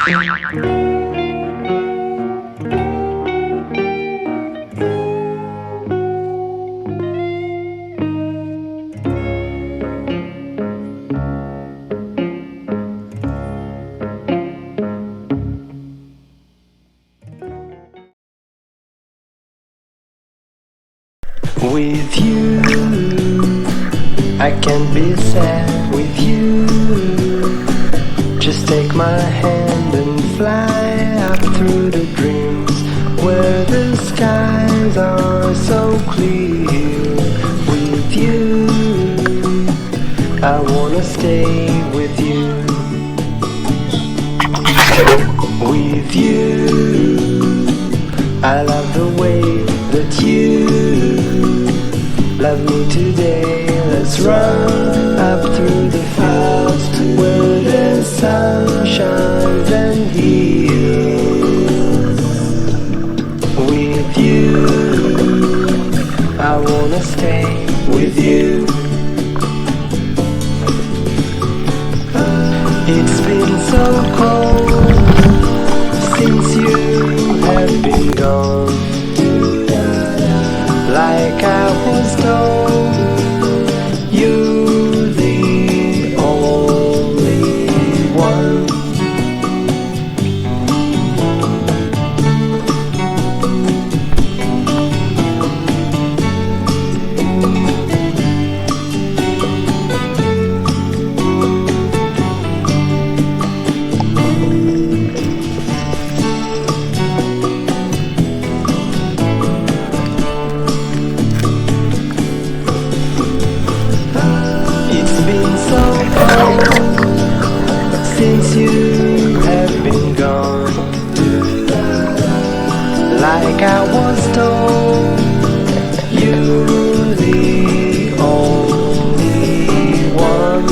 With you, I can't be sad with you. Just take my hand and fly up through the dreams where the skies are so clear. With you, I wanna stay with you. With you, I love the way that you love me today. Let's run up through the fields where the sun shines and heals. With you, I wanna stay with you. It's been so cold since you have been gone. Like I was told, you're the only one. Since you have been gone, like I was told, you're the only one.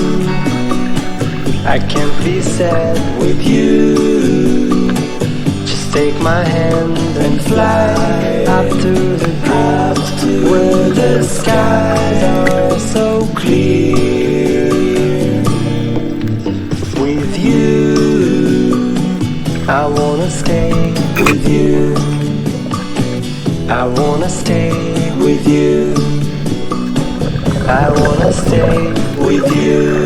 I can't be sad with you. Just take my hand and fly up to the clouds where the skies are so clear. With you, I wanna stay with you. I wanna stay with you. I wanna stay with you.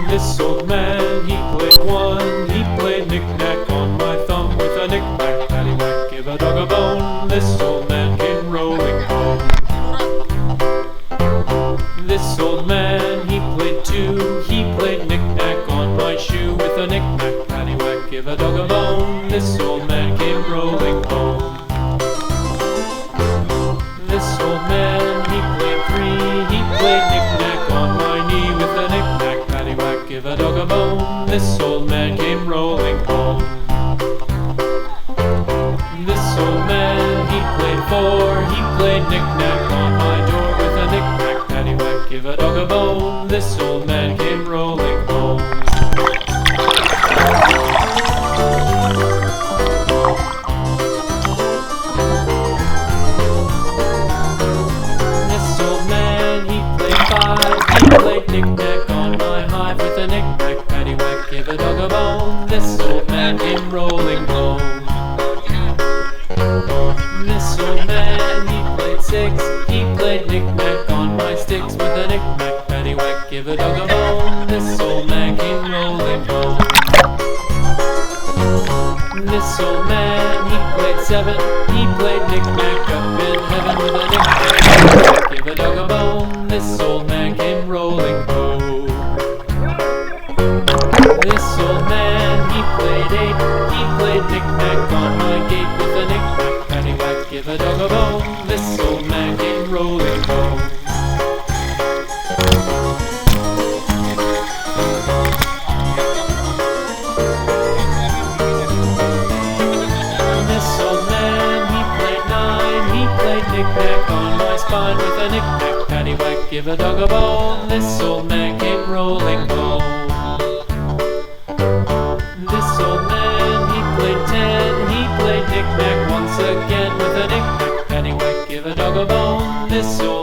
This old man, he played one. He played knick-knack on my thumb with a knick-knack, paddywhack, give a dog a bone. This old man came rolling home. This old man, he played two. He played knick-knack on my shoe with a knick-knack, paddywhack, give a dog a bone. This old man came rolling home. This old man, he played three. He played knick-knack on my knee with a knick-knack, paddywhack, give a dog a bone. This old man came rolling home. This old man, he played four. He played knick-knack on my door with a knick-knack, paddywhack, give a dog a bone. This old man came rolling home. This old man, he played five. He played knick-knack on my hive with a knick-knack, paddywhack, give a dog a bone. This old man came rolling home. This old man, he played six. He played knick-knack on my sticks with a knick-knack, paddywhack, give a dog a bone. This old man came rolling home. This old man, he played seven. He played knick-knack up in heaven with a knick-knack, give a dog a bone. This old man came rolling home. This old man, he played eight. He played knick-knack on my gate with a knick-knack, paddywhack, give a dog a bone. This old man came rolling home. This old man, he played nine. knick-knack on my spine with a knick-knack, paddywhack, give a dog a bone. This old man came rolling home. This old man, he played 10, he played knick-knack once again with a knick-knack, paddywhack, give a dog a bone. This old